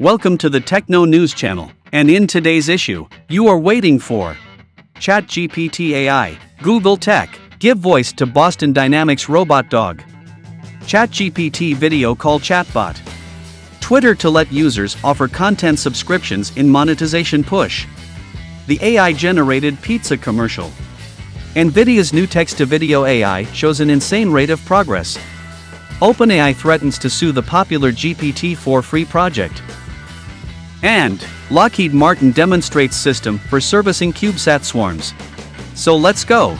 Welcome to the Techno News Channel, and in today's issue, you are waiting for ChatGPT-AI, Google Tech, give voice to Boston Dynamics robot dog. ChatGPT video call chatbot. Twitter to let users offer content subscriptions in monetization push. The AI-generated pizza commercial. nVidia's new text-to-video AI shows an insane rate of progress. OpenAI threatens to sue the popular GPT-4 free project. And Lockheed Martin demonstrates system for servicing CubeSat swarms. So let's go.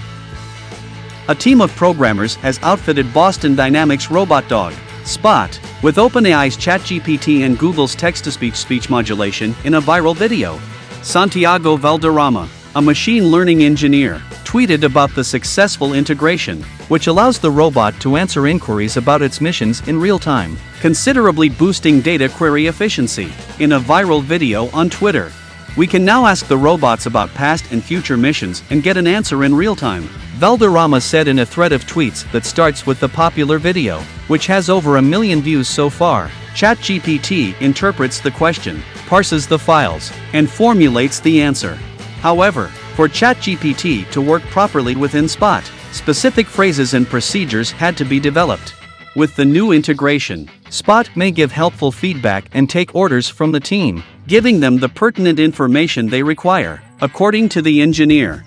A team of programmers has outfitted Boston Dynamics robot dog, Spot, with OpenAI's ChatGPT and Google's text-to-speech speech modulation in a viral video. Santiago Valderrama, a machine learning engineer, tweeted about the successful integration, which allows the robot to answer inquiries about its missions in real time, considerably boosting data query efficiency. In a viral video on Twitter, we can now ask the robots about past and future missions and get an answer in real time, Valderrama said in a thread of tweets that starts with the popular video, which has over 1 million views so far. ChatGPT interprets the question, parses the files, and formulates the answer. However, for ChatGPT to work properly within Spot, specific phrases and procedures had to be developed. With the new integration, Spot may give helpful feedback and take orders from the team, giving them the pertinent information they require, according to the engineer.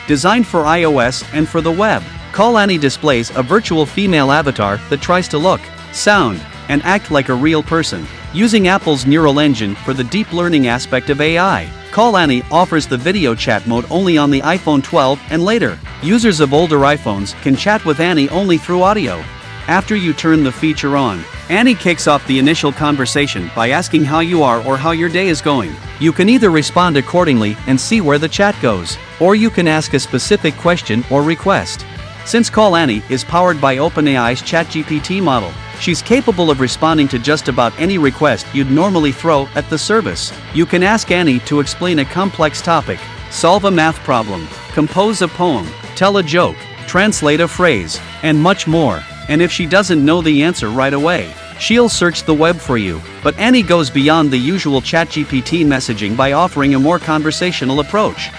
Designed for iOS and for the web, Call Annie displays a virtual female avatar that tries to look, sound, and act like a real person. Using Apple's neural engine for the deep learning aspect of AI, Call Annie offers the video chat mode only on the iPhone 12 and later. Users of older iPhones can chat with Annie only through audio. After you turn the feature on, Annie kicks off the initial conversation by asking how you are or how your day is going. You can either respond accordingly and see where the chat goes, or you can ask a specific question or request. Since Call Annie is powered by OpenAI's ChatGPT model, she's capable of responding to just about any request you'd normally throw at the service. You can ask Annie to explain a complex topic, solve a math problem, compose a poem, tell a joke, translate a phrase, and much more. And if she doesn't know the answer right away, she'll search the web for you. But Annie goes beyond the usual ChatGPT messaging by offering a more conversational approach.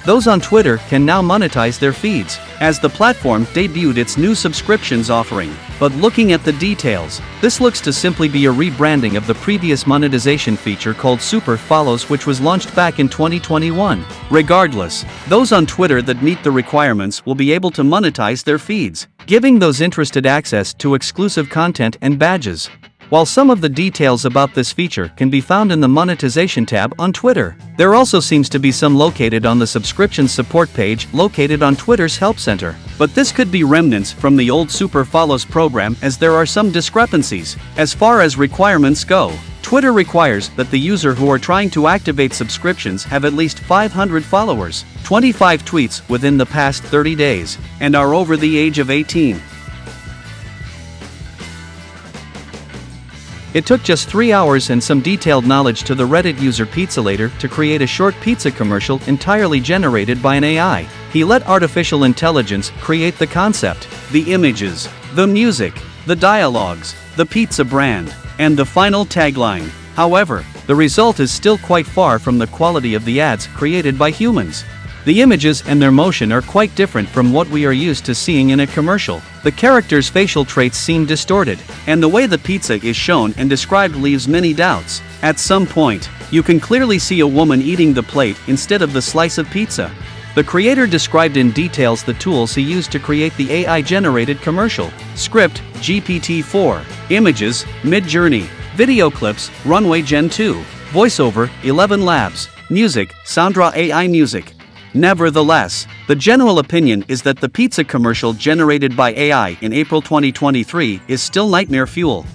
Those on Twitter can now monetize their feeds, as the platform debuted its new subscriptions offering. But looking at the details, this looks to simply be a rebranding of the previous monetization feature called Super Follows, which was launched back in 2021. Regardless, those on Twitter that meet the requirements will be able to monetize their feeds, giving those interested access to exclusive content and badges. While some of the details about this feature can be found in the monetization tab on Twitter, there also seems to be some located on the subscription support page located on Twitter's Help Center. But this could be remnants from the old Super Follows program, as there are some discrepancies. As far as requirements go, Twitter requires that the user who are trying to activate subscriptions have at least 500 followers, 25 tweets within the past 30 days, and are over the age of 18. It took just 3 hours and some detailed knowledge to the Reddit user Pizzalator to create a short pizza commercial entirely generated by an AI. He let artificial intelligence create the concept, the images, the music, the dialogues, the pizza brand, and the final tagline. However, the result is still quite far from the quality of the ads created by humans. The images and their motion are quite different from what we are used to seeing in a commercial. The characters' facial traits seem distorted, and the way the pizza is shown and described leaves many doubts. At some point, you can clearly see a woman eating the plate instead of the slice of pizza. The creator described in details the tools he used to create the AI-generated commercial: script, GPT-4, images, Mid-Journey, video clips, Runway Gen 2, voiceover, 11 Labs, music, Soundra AI music. Nevertheless, the general opinion is that the pizza commercial generated by AI in April 2023 is still nightmare fuel.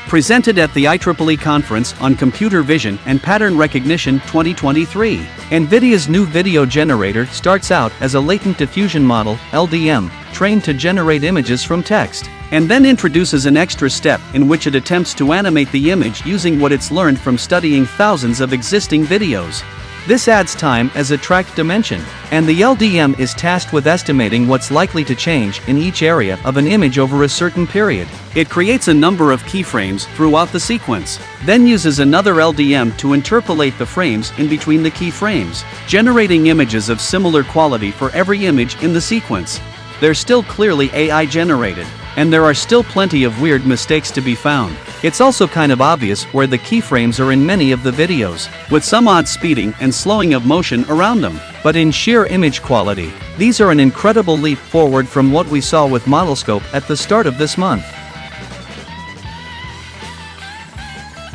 Presented at the IEEE Conference on Computer Vision and Pattern Recognition 2023, nVidia's new video generator starts out as a latent diffusion model, LDM, trained to generate images from text, and then introduces an extra step in which it attempts to animate the image using what it's learned from studying thousands of existing videos. This adds time as a tracked dimension, and the LDM is tasked with estimating what's likely to change in each area of an image over a certain period. It creates a number of keyframes throughout the sequence, then uses another LDM to interpolate the frames in between the keyframes, generating images of similar quality for every image in the sequence. They're still clearly AI generated, and there are still plenty of weird mistakes to be found. It's also kind of obvious where the keyframes are in many of the videos, with some odd speeding and slowing of motion around them. But in sheer image quality, these are an incredible leap forward from what we saw with ModelScope at the start of this month.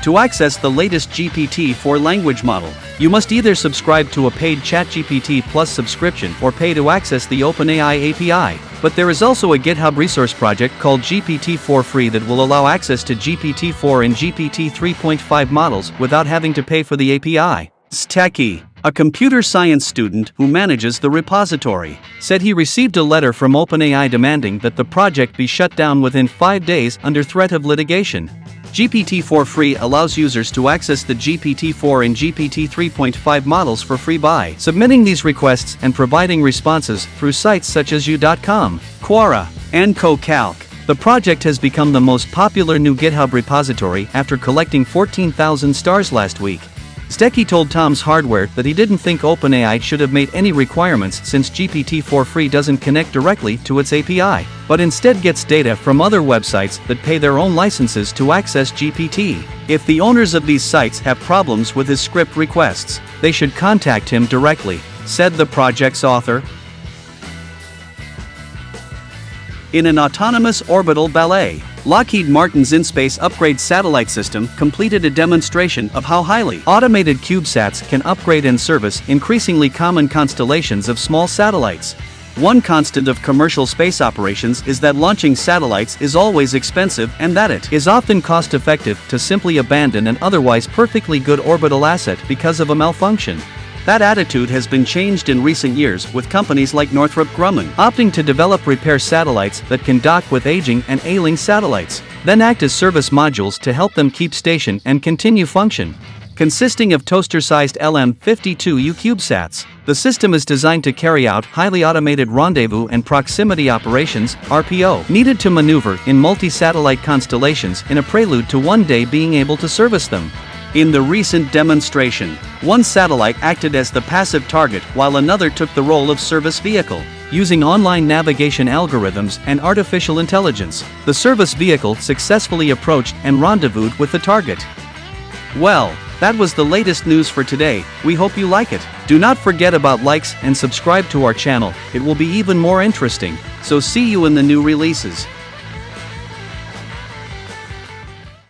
To access the latest GPT-4 language model, you must either subscribe to a paid ChatGPT Plus subscription or pay to access the OpenAI API. But there is also a GitHub resource project called GPT-4 Free that will allow access to GPT-4 and GPT 3.5 models without having to pay for the API. Techie, a computer science student who manages the repository, said he received a letter from OpenAI demanding that the project be shut down within 5 days under threat of litigation. GPT-4 Free allows users to access the GPT-4 and GPT 3.5 models for free by submitting these requests and providing responses through sites such as u.com, Quora, and CoCalc. The project has become the most popular new GitHub repository after collecting 14,000 stars last week. Stecky told Tom's Hardware that he didn't think OpenAI should have made any requirements since GPT-4 Free doesn't connect directly to its API, but instead gets data from other websites that pay their own licenses to access GPT. If the owners of these sites have problems with his script requests, they should contact him directly, said the project's author. In an autonomous orbital ballet, Lockheed Martin's in-space upgrade satellite system completed a demonstration of how highly automated CubeSats can upgrade and service increasingly common constellations of small satellites. One constant of commercial space operations is that launching satellites is always expensive and that it is often cost-effective to simply abandon an otherwise perfectly good orbital asset because of a malfunction. That attitude has been changed in recent years, with companies like Northrop Grumman opting to develop repair satellites that can dock with aging and ailing satellites, then act as service modules to help them keep station and continue function. Consisting of toaster-sized LM-52U CubeSats, the system is designed to carry out highly automated rendezvous and proximity operations (RPO) needed to maneuver in multi-satellite constellations in a prelude to one day being able to service them. In the recent demonstration, one satellite acted as the passive target while another took the role of service vehicle. Using online navigation algorithms and artificial intelligence, the service vehicle successfully approached and rendezvoused with the target. Well, that was the latest news for today. We hope you like it. Do not forget about likes and subscribe to our channel. It will be even more interesting. So see you in the new releases.